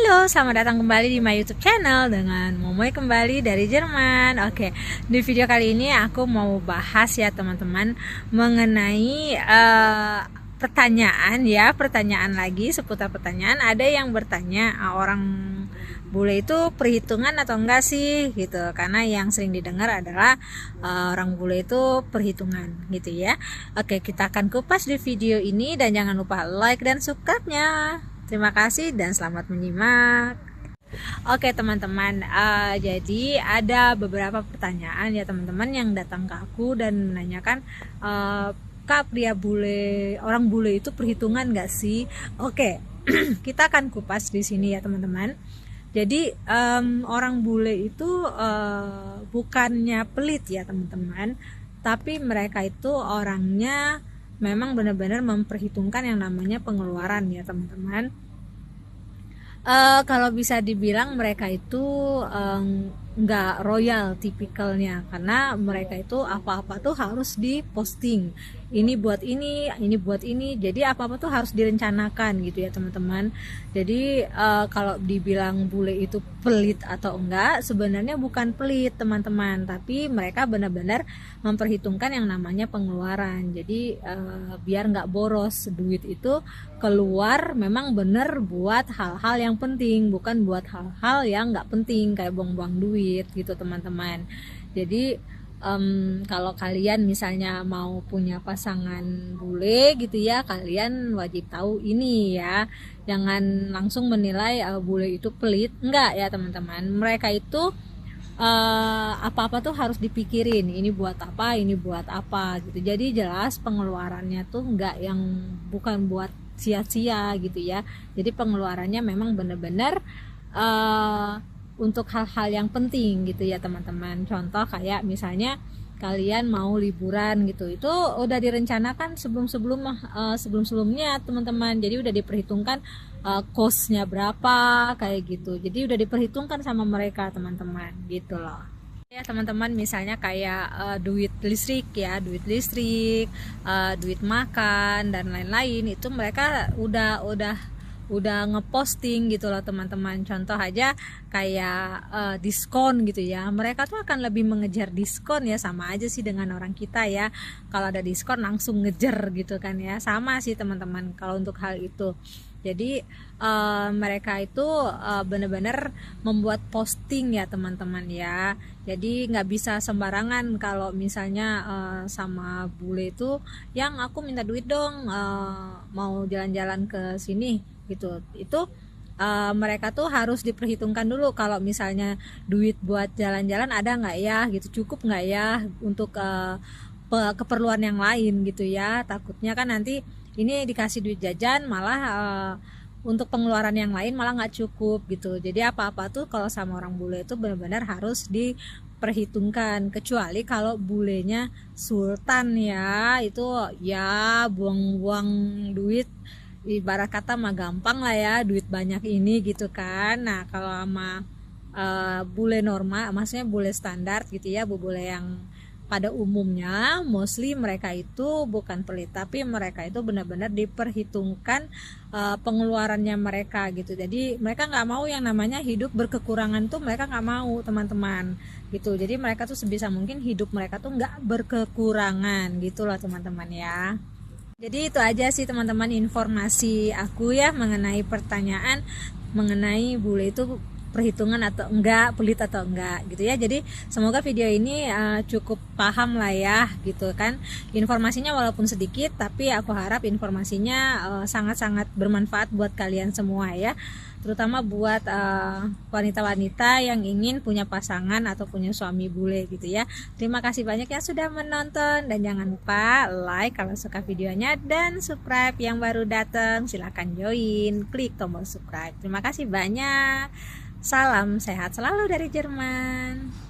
Halo, selamat datang kembali di my YouTube channel dengan Momoy kembali dari Jerman. Oke, di video kali ini aku mau bahas ya teman-teman mengenai pertanyaan lagi seputar pertanyaan. Ada yang bertanya, orang bule itu perhitungan atau enggak sih gitu, karena yang sering didengar adalah orang bule itu perhitungan gitu ya. Oke, kita akan kupas di video ini dan jangan lupa like dan subscribe-nya. Terima kasih dan selamat menyimak. Oke teman-teman, jadi ada beberapa pertanyaan ya teman-teman yang datang ke aku dan menanyakan, Kak, orang bule itu perhitungan gak sih? Oke, kita akan kupas di sini ya teman-teman. Jadi orang bule itu bukannya pelit ya teman-teman, tapi mereka itu orangnya memang benar-benar memperhitungkan yang namanya pengeluaran ya teman-teman. Kalau bisa dibilang mereka itu nggak royal tipikalnya, karena mereka itu apa-apa tuh harus diposting, ini buat ini buat ini, jadi apa-apa tuh harus direncanakan gitu ya teman-teman. Jadi kalau dibilang bule itu pelit atau enggak, sebenarnya bukan pelit teman-teman, tapi mereka benar-benar memperhitungkan yang namanya pengeluaran. Jadi biar nggak boros, duit itu keluar memang bener buat hal-hal yang penting, bukan buat hal-hal yang nggak penting kayak buang-buang duit gitu teman-teman. Jadi kalau kalian misalnya mau punya pasangan bule gitu ya, kalian wajib tahu ini ya, jangan langsung menilai bule itu pelit, enggak ya teman-teman. Mereka itu apa-apa tuh harus dipikirin, ini buat apa gitu. Jadi jelas pengeluarannya tuh enggak yang bukan buat sia-sia gitu ya. Jadi pengeluarannya memang benar-benar untuk hal-hal yang penting gitu ya teman-teman. Contoh kayak misalnya kalian mau liburan gitu, itu udah direncanakan sebelumnya teman-teman. Jadi udah diperhitungkan cost-nya berapa kayak gitu. Jadi udah diperhitungkan sama mereka teman-teman gitu loh. Ya teman-teman, misalnya kayak duit listrik, duit makan dan lain-lain, itu mereka udah ngeposting gitu loh teman-teman. Contoh aja kayak diskon gitu ya, mereka tuh akan lebih mengejar diskon ya, sama aja sih dengan orang kita ya, kalau ada diskon langsung ngejar gitu kan ya, sama sih teman-teman kalau untuk hal itu. Jadi mereka itu benar-benar membuat posting ya teman-teman ya. Jadi nggak bisa sembarangan kalau misalnya sama bule itu yang aku minta duit dong, mau jalan-jalan ke sini gitu. Itu mereka tuh harus diperhitungkan dulu, kalau misalnya duit buat jalan-jalan ada nggak ya gitu, cukup nggak ya untuk keperluan yang lain gitu ya. Takutnya kan nanti ini dikasih duit jajan malah untuk pengeluaran yang lain malah nggak cukup gitu. Jadi apa-apa tuh kalau sama orang bule itu benar-benar harus diperhitungkan, kecuali kalau bulenya sultan ya, itu ya buang-buang duit, ibarat kata mah gampang lah ya, duit banyak ini gitu kan. Nah kalau sama bule normal, maksudnya bule standar gitu ya, bule yang pada umumnya mostly mereka itu bukan pelit, tapi mereka itu benar-benar diperhitungkan pengeluarannya mereka gitu. Jadi mereka nggak mau yang namanya hidup berkekurangan tuh, mereka nggak mau teman-teman gitu. Jadi mereka tuh sebisa mungkin hidup mereka tuh nggak berkekurangan gitu loh teman-teman ya. Jadi itu aja sih teman-teman informasi aku ya mengenai pertanyaan mengenai bule itu perhitungan atau enggak, pelit atau enggak gitu ya. Jadi semoga video ini cukup paham lah ya gitu kan. Informasinya walaupun sedikit, tapi aku harap informasinya sangat-sangat bermanfaat buat kalian semua ya, terutama buat wanita-wanita yang ingin punya pasangan atau punya suami bule gitu ya. Terima kasih banyak yang sudah menonton, dan jangan lupa like kalau suka videonya, dan subscribe yang baru datang silahkan join, klik tombol subscribe. Terima kasih banyak. Salam sehat selalu dari Jerman.